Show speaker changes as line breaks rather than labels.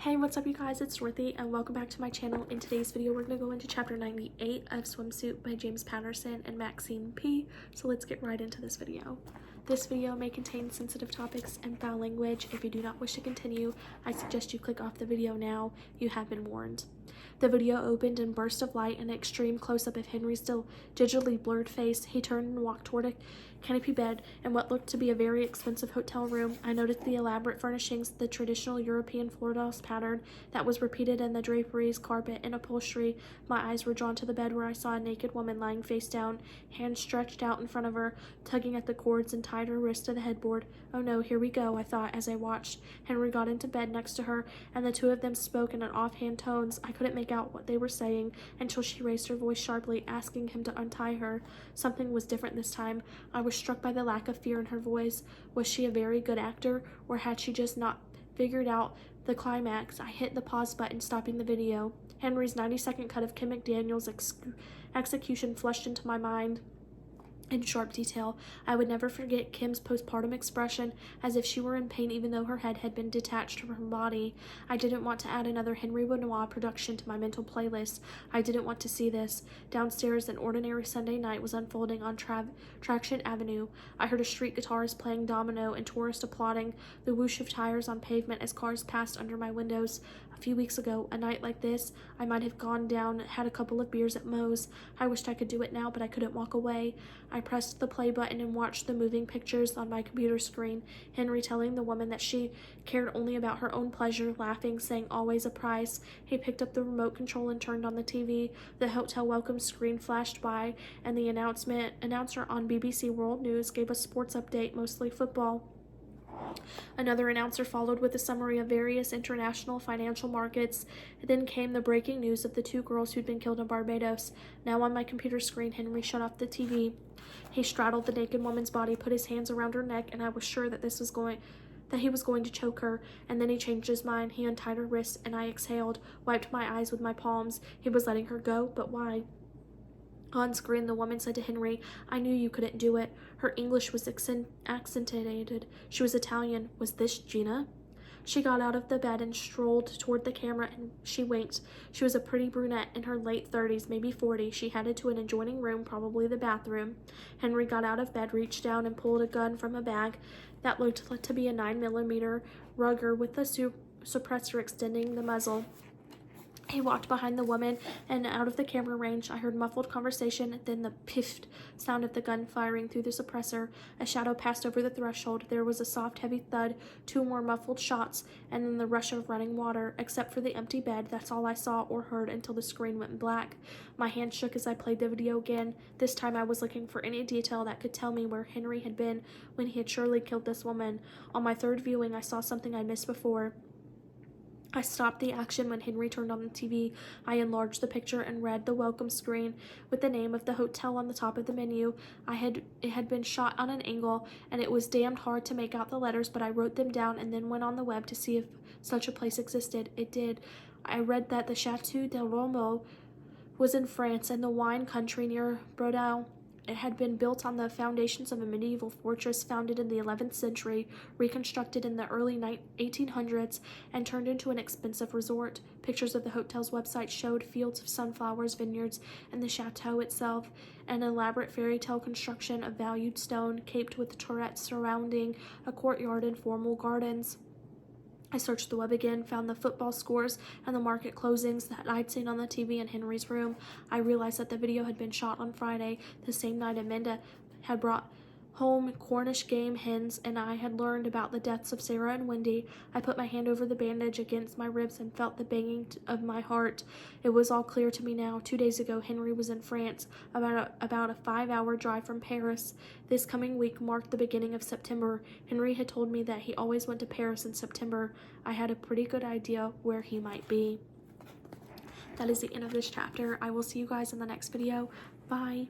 Hey, what's up you guys, it's Dorothy and welcome back to my channel. In today's video we're going to go into chapter 98 of Swimsuit by James Patterson and Maxine P. So let's get right into this video. This video may contain sensitive topics and foul language. If you do not wish to continue, I suggest you click off the video now. You have been warned. The video opened in bursts of light and an extreme close-up of Henry's still digitally blurred face. He turned and walked toward a canopy bed in what looked to be a very expensive hotel room. I noticed the elaborate furnishings, the traditional European floral pattern that was repeated in the draperies, carpet, and upholstery. My eyes were drawn to the bed where I saw a naked woman lying face down, hands stretched out in front of her, tugging at the cords and tied her wrist to the headboard. Oh no, here we go, I thought as I watched. Henry got into bed next to her, and the two of them spoke in offhand tones. I couldn't make out what they were saying until she raised her voice sharply, asking him to untie her. Something was different this time. I was struck by the lack of fear in her voice. Was she a very good actor, or had she just not figured out the climax? I hit the pause button, stopping the video. Henry's 90-second cut of Kim McDaniel's execution flushed into my mind in sharp detail. I would never forget Kim's postpartum expression, as if she were in pain even though her head had been detached from her body. I didn't want to add another Henry Benoit production to my mental playlist. I didn't want to see this. Downstairs, an ordinary Sunday night was unfolding on Traction Avenue. I heard a street guitarist playing domino and tourists applauding, the whoosh of tires on pavement as cars passed under my windows. A few weeks ago, a night like this, I might have gone down, had a couple of beers at Moe's. I wished I could do it now, but I couldn't walk away. I pressed the play button and watched the moving pictures on my computer screen. Henry telling the woman that she cared only about her own pleasure, laughing, saying always a price. He picked up the remote control and turned on the TV. The hotel welcome screen flashed by, and the announcer on BBC World News gave a sports update, mostly football. Another announcer followed with a summary of various international financial markets. Then came the breaking news of the two girls who'd been killed in Barbados. Now on my computer screen, Henry shut off the TV. He straddled the naked woman's body, put his hands around her neck, and I was sure that he was going to choke her. And then he changed his mind. He untied her wrists, and I exhaled, wiped my eyes with my palms. He was letting her go, but why? On screen, the woman said to Henry, "I knew you couldn't do it." Her English was accentuated. She was Italian. Was this Gina? She got out of the bed and strolled toward the camera, and she winked. She was a pretty brunette in her late 30s, maybe 40. She headed to an adjoining room, probably the bathroom. Henry got out of bed, reached down, and pulled a gun from a bag that looked to be a 9mm Ruger with a suppressor extending the muzzle. He walked behind the woman and out of the camera range. I heard muffled conversation, then the piffed sound of the gun firing through the suppressor. A shadow passed over the threshold. There was a soft, heavy thud, two more muffled shots, and then the rush of running water. Except for the empty bed, that's all I saw or heard until the screen went black. My hand shook as I played the video again. This time I was looking for any detail that could tell me where Henry had been when he had surely killed this woman. On my third viewing, I saw something I missed before. I stopped the action when Henry turned on the TV. I enlarged the picture and read the welcome screen with the name of the hotel on the top of the menu. It had been shot on an angle, and it was damned hard to make out the letters, but I wrote them down and then went on the web to see if such a place existed. It did. I read that the Chateau del Romo was in France, in the wine country near Bordeaux. It had been built on the foundations of a medieval fortress founded in the 11th century, reconstructed in the early 1800s, and turned into an expensive resort. Pictures of the hotel's website showed fields of sunflowers, vineyards, and the chateau itself, an elaborate fairy tale construction of valued stone, caped with turrets surrounding a courtyard and formal gardens. I searched the web again, found the football scores and the market closings that I'd seen on the TV in Henry's room. I realized that the video had been shot on Friday, the same night Amanda had brought home Cornish game hens, and I had learned about the deaths of Sarah and Wendy. I put my hand over the bandage against my ribs and felt the banging of my heart. It was all clear to me now. 2 days ago, Henry was in France, about a 5-hour drive from Paris. This coming week marked the beginning of September. Henry had told me that he always went to Paris in September. I had a pretty good idea where he might be. That is the end of this chapter. I will see you guys in the next video. Bye.